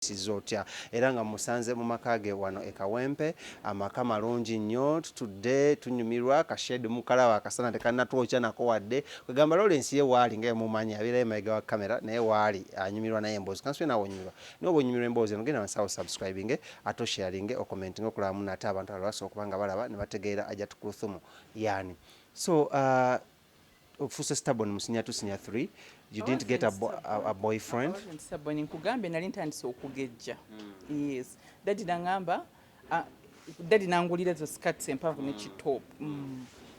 sizotya era nga musanze mu makage wano ekawempe amaka malungi nnyo tutudde tunyumirwa kashed mukalaba akasana tekanatwokya nako wadde kwegamba Lawrence ye waali nga mumanyi abeera emabega wa kamera naye waali anyumirwa naye emboozi kanswe nawe onyumirwa niwe bwonyumirwa emboozi nogenda wansawo subscribing ato sharing commenting okulamu nate abantu abasobola okuba nga balaba ne bategeera ajja tukuluthumu yani so ofuse stubborn mu senior 2 senior 3 you didn't get a boyfriend. I wasn't stubborn in Kugambye nali ntandise okugejja. Yes. Daddy nangamba daddy nangulira zo skirts empanvu ne kitop.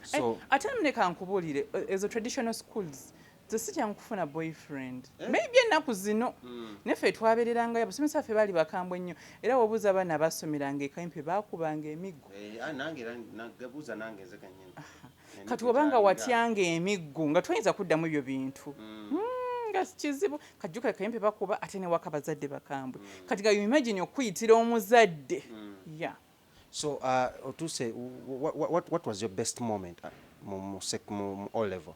So ate mneka nkubulire ezo traditional schools zisijja nkufuna boyfriend. Maybe ennaku zino nefe twabereranga abasomesa ffe bali bakambwe nnyo era wobuuza abaana basomeranga ekayimpe baakubanga emiggo. Nange nagabuuza nange nze kannyini. Kati obanga watyanga emiggo nga toyinza kuddamu ebyo bintu nga kizibu kajjuka kayimpe bakuba ate ne waka bazadde bakambwe kati ga you imagine okuyitira omuzadde yeah. So to say what was your best moment mu all level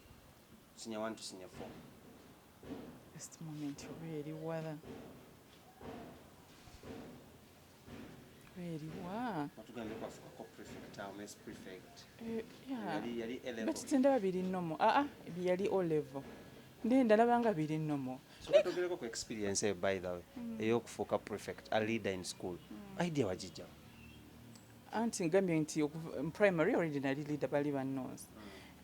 senior 1 to senior 4? Best moment really wala really wa batugambye kwa prefect mess prefect yali but tendaba biri nomo yali all level ndalabanga biri nomo so togereko ku experience by the way eyokufuuka prefect a leader in school idea wajijja anti ngambye nti primary already nali leader bali bannonse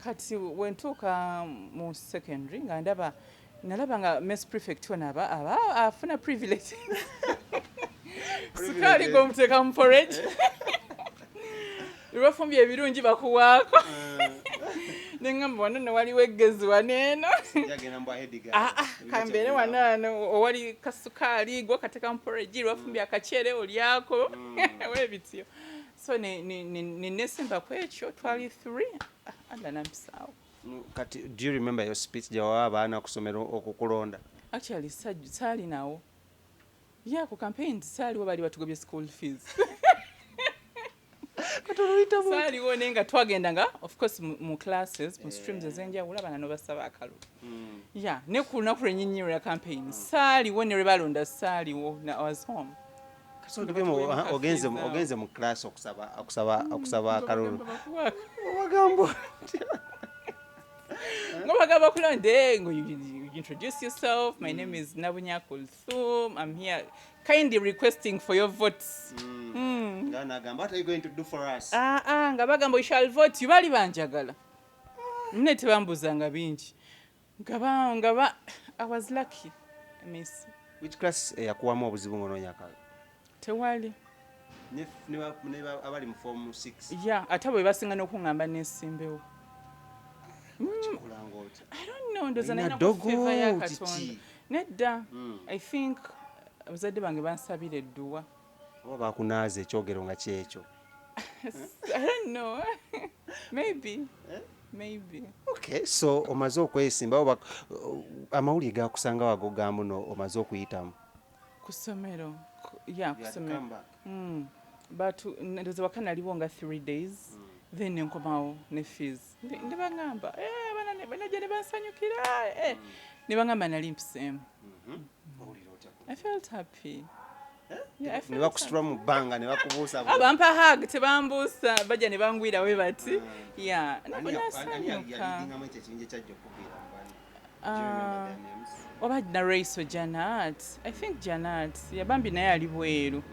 kati wentuuka mu secondary nga nalaba nga mess prefect wona afuna privilege sukali gomuteka mu porridge lwafumbye ebirungi bakuwaako nengamba wano newaliwo eggezi waneeno kambeere wanaano owali kasukaali gwe kateka mu porridge lwafumbye akaceere olyako webityo so nesimba ku ekyo twali 3 anda nampisaawo. Kati do you remember your speech gyawawa abaana kusomera okukulonda? Actually saali nawo ku campaign saaliwo bali batugobye school fees saaliwo nenga twagendanga of course mu classes mu streams ezenjawulo abaana nobasaba akalulu ne ku lunaku lwennyinnyiro ya campaign saaliwo ne lwe balonda saaliwo I was home. Ogenze mu class okusaba akalulu magambo ngobagamba kulonde ngo you introduce yourself. My name is Nabunya Kulthum. I'm here kindly requesting for your votes. What are you going to do for us? Nga bagamba you shall vote. Bali banjagala nne tebambuzanga bingi ngaba I was lucky. Miss which class yakuwamu obuzibu ng'onoonya akalo? Tewali ne abali mu form 6 ate bwe basinga n'okuŋŋamba nesimbewo. I don't know ndoza nalina kufeva ya Katonda nedda. I think abazadde bange bansabira edduwa oba bakunaaza ekyogero nga kyekyo. I don't know. Maybe. Okay, so omaze okwesimba oba amawulire gakusanga wagogamba no omaze okuyitamu ku ssomero kusomero but ndoza waka naliwo nga 3 days then nenkomawo ne fees ne bangamba banajja ne bansanyukira ne bangamba nali mpiseemu. I felt happy. Ne bakusitula mu bbanga ne bakubuusa bampa hug tebambuusa bajja ne bangwira we bati nasanyuka oba Naraiso Janat. I think Janat yabambi naye ali bweru.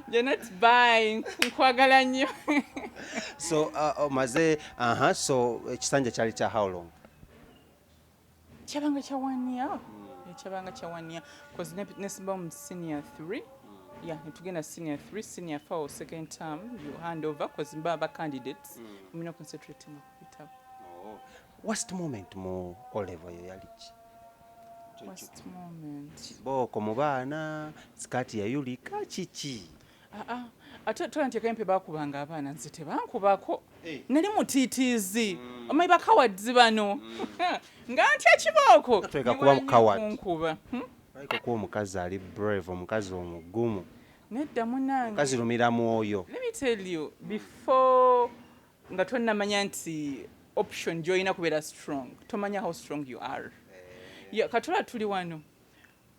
Janat bye nkwagala nnyo. So omaze so ekisanja kyali kya how long? Kyabanga kya 1 year. Kyabanga kya 1 year because nesimba mu senior 3 netugenda senior 3 senior 4 second term you hand over because mbaba candidates muna concentrating ku bitabo. Worst moment mu all level yo yali ki? Worst moment boko mu baana skati ya yulika kiki? Ate twanteka empe bakubanga abaana nze tebankubako nali mutiitiizi omayi bakawadzi bano nga ntya kibooko tweka kuba mukawad nkuba bayiko kuba omukazi ali brave omukazi omugumu nedda munange omukazi lumira mwoyo. Let me tell you before nga tonnamanya nti option gy'olina kubeera strong tomanya how strong you are. katula tuli wano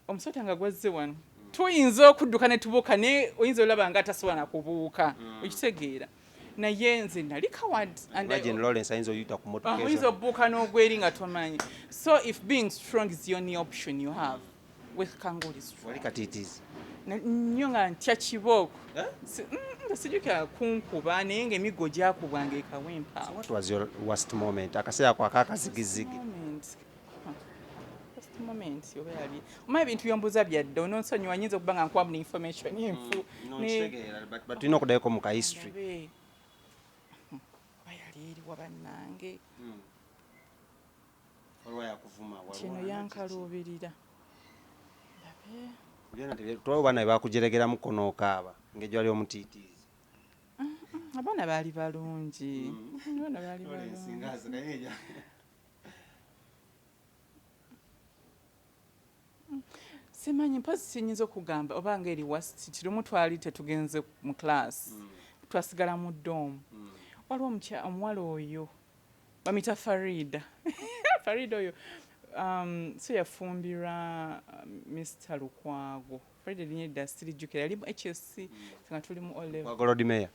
omusota nga gwazze wano tuyinza okudduka ne tubuuka naye oyinza olaba nga atasobola na kubuuka okitegeera naye nze nali coward oyinza obuuka n'ogweri nga tomanyi so if being strong is the only option you have with kangooli strong nnyo nga ntya kibooko sijukira kunkuba naye ng'emiggo gyakubwanga ekawempa. What was your worst moment? Akaseera kwa kakazigizigi. Moment oba yali omanyi ebintu byombuuza byadde ononsonyiwa nyinza okuba nga nkuwamu information enfu but tulina okudayoko mu ka history oba yali eriwa bannange kino yankaluubirira abaana bebakujeregeramu konookaaba ng'ejwali omutiitiizi abaana baali balungi simanyi mpozi sinyinza okugamba oba ng'eri wasti kirumu twali tetugenze mu class twasigala mu doomu waliwo omuwala oyo bamita Farida Farida oyo so yafumbirwa Mr. Lukwago Farida linye dda sirijjukira yali HSC nga tuli mu O-level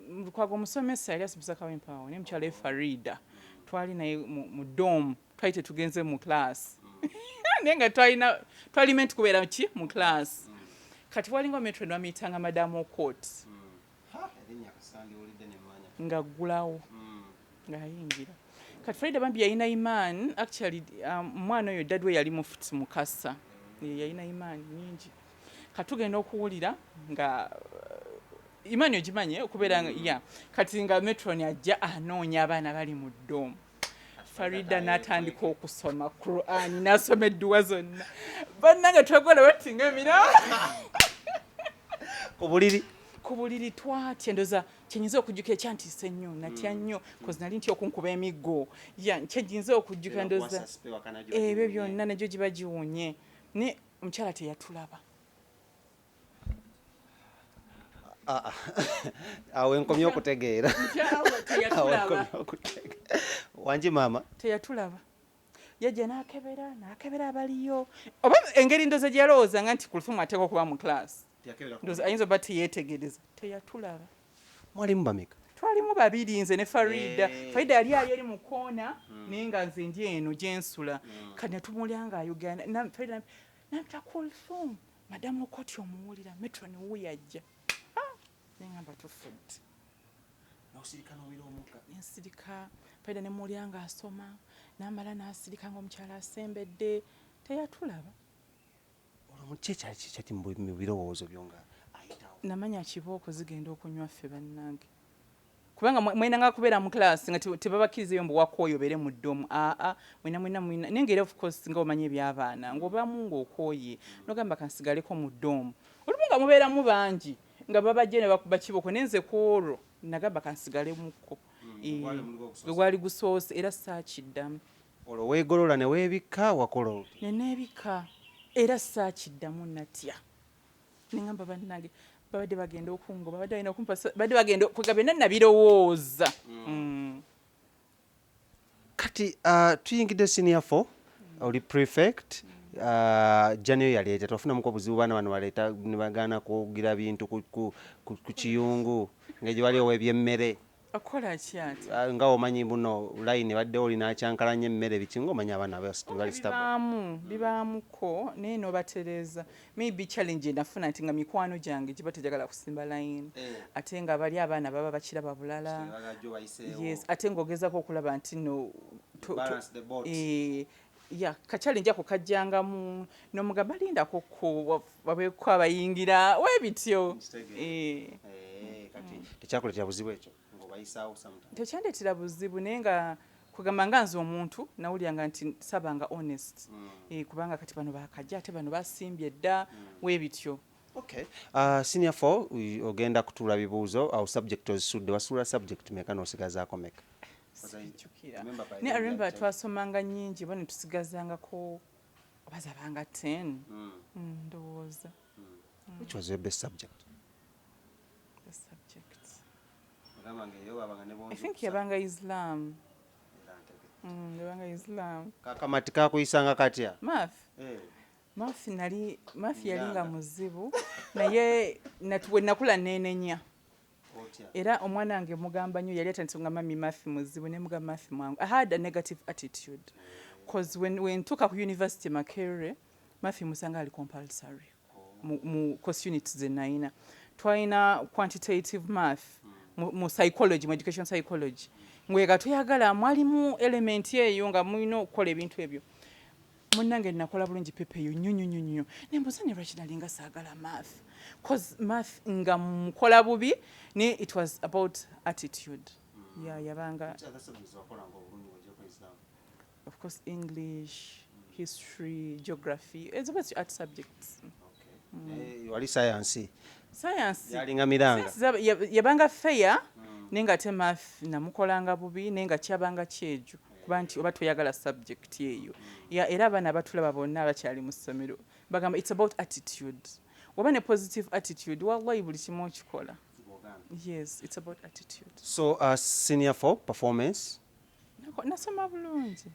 Lukwago omusomesa yali asomesa kawempaawo naye mukyala Farida twali naye mu doomu twali tetugenze mu class naye nga twali meant kubeera ki mu class kati walinga metro bamitanga madamu court nga ggulawo ng'ayingira kati Farida bambi yalina imaan actually omwana oyo dadwe yali mufuti mukasa yalina imaan nyingi kati tugenda okuwulira nga imaani ogimanye okubeera kati nga metron ajja anoonya abaana bali mu doomu Farida n'atandika okusoma Quran n'asoma edduwa zonna bannange twagola batinga emiraala ku buliri twatya ndoza kyenyinza okujjuka ekyantiisa ennyo natya nnyo kozi nali ntya okunkuba emiggo kyenyinza okujjuka ndoza ebyo byonna nagyo giba giwunye ne omukyala teyatulaba awo enkomye okutegeera wangi maama teyatulaba yajja n'akebera abaliyo oba engeri ndoza gye yalowoozanga nti kulufumu ateeka okuba mu class ndoza ayinza oba teyeetegereza teyatulaba. Mwalimu bameka? Twalimu babiri nze ne Farida. Farida yali eri mu koona naye nga nze ndi eno gye nsula kati ne tumulya ng'ayogera Farida namta Kulthum madamu Okoti omuwulira metro ne wuyajja nengamba tufudde n'osirika n'owira omukka nsirika Farida ne mulya ng'asoma n'amala n'asirika ng'omukyala asembedde teyatulaba. Olwo kyaki mu birowoozo byo nga ayitawo namanya kibooko zigenda okunywa ffe bannange kubanga mwenanga kubeera mu class nga tebabakkirizeyo mbu wakooyo obeere mu ddomu mwena naye ng'era of course nga omanya eby'abaana ng'obaamu ng'okooye n'ogamba kansigaleko mu ddomu olumu nga mubeeramu bangi nga babajje ne bakuba kibooko nenze kwolwo nagamba kansigalemukko gwe gwali gusoose era saakiddamu. olwo weegolola ne weebikka wakola oti? Neneebikka era saakiddamu natya nengamba bannange babadde bagenda okungo babadde balina okumpasa babadde bagenda kwegabye nabirowooza. Kati tuyingidde senior 4 oli prefect January yaleeta tofunamuko obuzibu baana bano baleeta ne bagaana kugira bintu ku kiyungu ng'egye wali ow'ebyemmere akola ki ati nga omanyi buno line badde oli n'akyankalanya emmere biki ng'omanya abaana bali bibaamuko naye n'obatereeza maybe challenge nafuna nti nga mikwano gyange giba tejagala kusimba line ate nga bali abaana baba bakiraba bulala yes ate ng'ogezaako okulaba nti no kachallenge ako kajjangamu n'omugamba lindako babeeko abayingira webityo tekyakuleetera buzibu ekyo tekyandetera buzibu naye nga kugamba nga nze omuntu nawulyanga nti sabanga honest kubanga kati bano bakajja ate bano basimbye dda webityo. Okay. Senior 4 ogenda kutuula bibuuzo awo subject ozisudde wasuula subject meka n'osigazaako meka? Ne remember twasomanga nnyingi bo ne tusigazangako oba zabanga 10 ndowooza. Which was your best subject? I think yabanga Islam. ndabanga Islam. Kakamati kakuyisanga katya? Mafi yalinga muzibu naye we nakula nenenya. Era omwana wange mugamba nnyo yali atandise nga mami mafi muzibu ne mugamba mafi mwangu. I had a negative attitude because when took up university Makerere mafi musanga ali compulsory mu course units ze naina twalina quantitative math mu psychology mu education psychology ngwega tuyagala mwalimu element eyo nga mulina okukola ebintu ebyo munnange nakola bulungi pepe eyo nnyo nembuuza ne lwaki nalinga saagala math cause math nga mukola bubi ne it was about attitude yabanga of course English history geography it's about art subjects. Wali science yalinga miranga yabanga fair nenga te math namukolanga bubi nenga kyabanga kyejo kuba nti oba tuyagala subject eyo era abana batulaba bonna abakyali mu ssomero bagamba it's about attitude oba ne positive attitude wallahi buli kimu okikola. Yes, it's about attitude. So senior 4 performance nasoma bulungi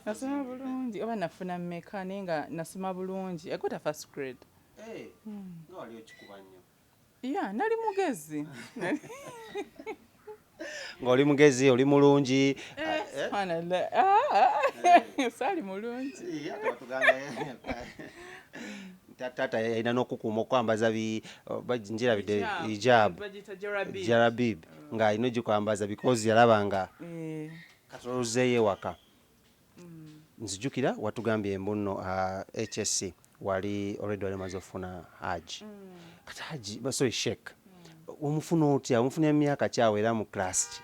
nasoma bulungi oba nafuna mmeka naye nga nasoma bulungi I got a first grade. Nali mugezi ng'oli mugezi oli mulungi saali mulungi tata yalina n'okukuuma okwambaza njirabidde jarabib ng'alina ogikwambaza because yalabanga katolozeeyo ewaka. Nzijukira watugambye mbuno HSC wali already walimaze ofuna haji kati haji sorry Sheikh omufuna otya omufuna emyaka kyawera mu class ki?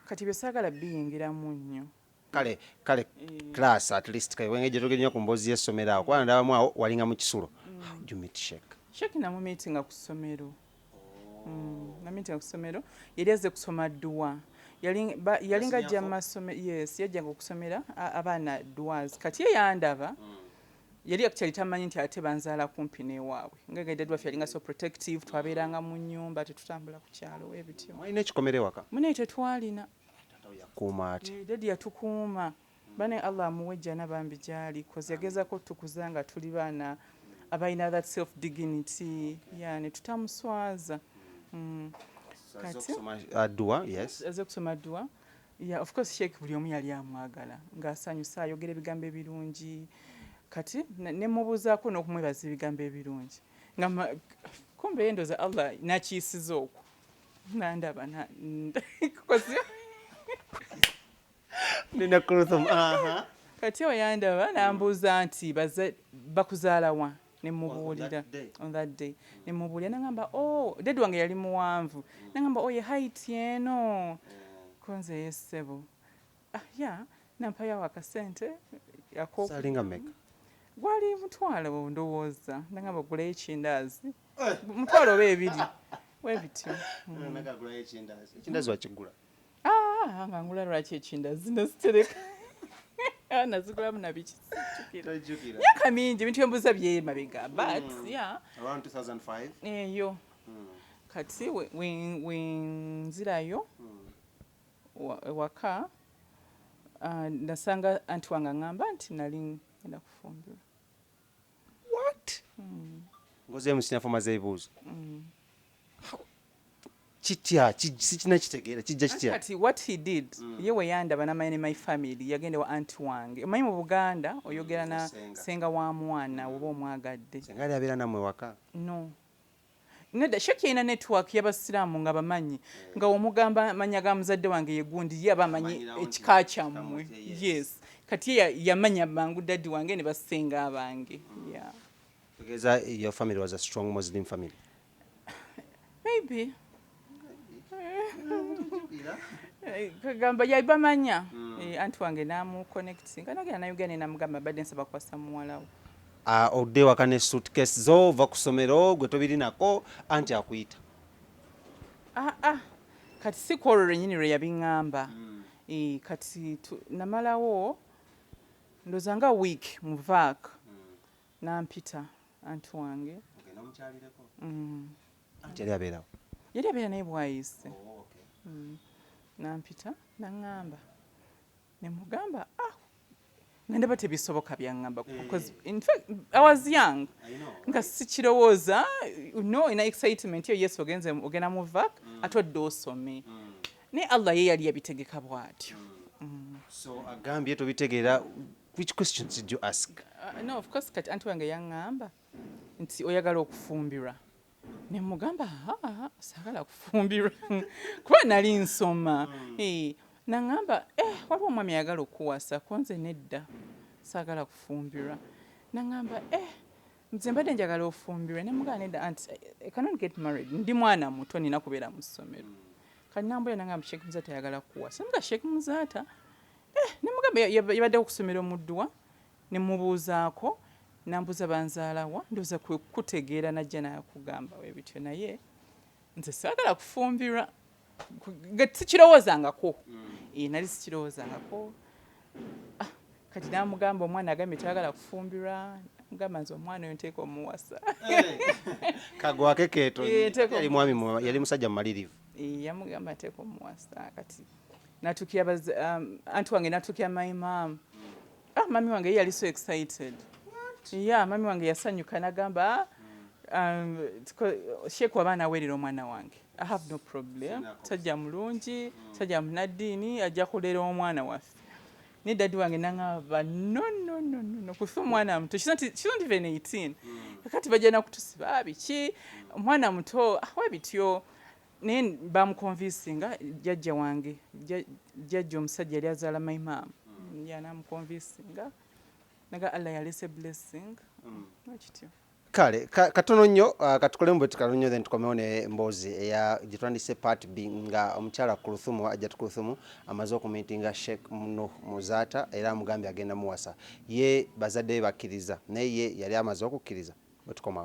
Kati byesaagala biyingiramu nnyo kale class at least kale wengeje togenya ku mboozi y'essomero awo kubanga ndabamu awo walinga mu kisulo. How did you meet Sheikh namumeetinga ku ssomero namumeetinga ku ssomero yali azze kusoma dduwa yalinga ajja mu masomero yajjanga okusomera abaana duwas kati ye yandaba yali actually tamanyi nti ate banzaala kumpi n'ewaabwe ngagedde dwaffe yalinga so protective twabeeranga mu nnyumba tetutambula ku kyalo ebityo. Mwalina ekikomere waka? Munaye tetwalina. Yakuuma ati daddy yatukuuma bane Allah amuwejja n'abambi gyali kozi yagezako tukuza nga tuli baana abalina that self dignity ne tutamuswaza. Aze kusoma dduwa of course Sheikh buli omu yali amwagala ng'asanyusa ayogera ebigambo ebirungi kati ne mubuuzaako n'okumwebaza ebigambo ebirungi kumbe yendoza Allah nakiyisiza okwo nandaba nina kuruthum kati oyandaba nambuuza nti bakuzaala wa nemubuulira on that day nemubuulira nangamba dadi wange yali muwanvu nangamba ye height eno konze yessebo nampayawo akasente salinga meka gwali mutwalo ndowooza nangamba gulayo ekindaazi mutwalo oba ebiri webityo ekindazi wakigula nga ngula lwaki ekindaazi nazitereka nazigulamu nabikijjukira myaka mingi ebintu byembuuza byemabega but around 2005 eyo kati wenzirayo ewaka nasanga anti wange aŋŋamba nti nali ngenda kufumbirwa. What? Ngoze musinafu maze ebibuuzo kitya sikina kitegeera kijja kitya kati what he did ye weyandaba namanya ne my family yagende wa anti wange omanyi mu Buganda oyogera na senga wa mwana oba omwagadde senga ali abeera nammwe waka no nedda Sheikh yina network y'abasiraamu nga bamanyi nga omugamba manya ga muzadde wange yegundi ye abamanyi ekika kyammwe yes kati yamanya mangu daddy wange ne basenga abange tegeeza your family was a strong Muslim family maybe kagamba yabamanya anti wange namu connect nga nagenda na Uganda namugamba badde nsaba kwasa muwalawo odde waka ne suitcase zo va ku ssomero gwe tobirinako anti akuyita kati si kwolwo lwennyini lwe yabiŋŋamba kati namalawo ndoza nga week mu vaak nampita anti wange yali abeerawo yali abeera naye bwayise nampita naŋŋamba ne mugamba ngandaba tebisoboka byaŋŋamba because in fact I was young nga sikirowooza no ina excitement yo yes ogenda mu vak ate odde osome naye Allah ye yali yabitegeka bw'atyo. So Agambye tobitegeera, which questions did you ask? No, of course kati anti wange yaŋŋamba nti oyagala okufumbirwa ne mugamba saagala kufumbirwa kuba nali nsoma. Naŋŋamba waliwo omwami ayagala okuwasa ko nze nedda saagala kufumbirwa. Naŋŋamba nze mbadde njagala ofumbirwa ne mugamba nedda anti I cannot get married, ndi mwana muto nina kubeera mu ssomero. Kati nambula naŋŋamba Sheikh Muzaata ayagala kuwasa. Namuga Sheikh Muzaata ne mugamba yabadde okusomera omudduwa ne mubuuzaako nambuuza banzaalawa ndowooza kutegeera najja nakugamba we bityo naye nze saagala kufumbirwa sikirowoozangako. Nali sikirowoozangako. Kati namugamba omwana agambye tayagala kufumbirwa mugamba nze omwana oyo nteeka omuwasa. Kagwake keeto yali mwami yali musajja mumalirivu. Yamugamba nteeka omuwasa. Kati natukira anti wange natukira my mom. Mami wange yali so excited. Mami wange yasanyuka nagamba Sheikh waba naweerera omwana wange. I have no problem. Sajja mulungi, sajja munaddiini ajja kulera omwana waffe. Ne daddy wange nangamba no kufa omwana muto. She's not even 18. Kati bajja nakutusiba biki omwana muto we bityo. Naye bamukonvinsinga jjajja wange jjajja omusajja yali azaala my mom. Namukonvinsinga naga Allah yalese blessing. Nakityo. Kale katono nnyo katukolemu bwe tukalo nnyo then tukomewo ne mboozi eya gye twandise part B nga omukyala Kuluthumu ajja Kuluthumu amaze okumiitinga Sheikh Muzaata era amugambye agenda muwasa ye bazadde be bakkiriza naye ye yali amaze okukkiriza bwe tukomawo.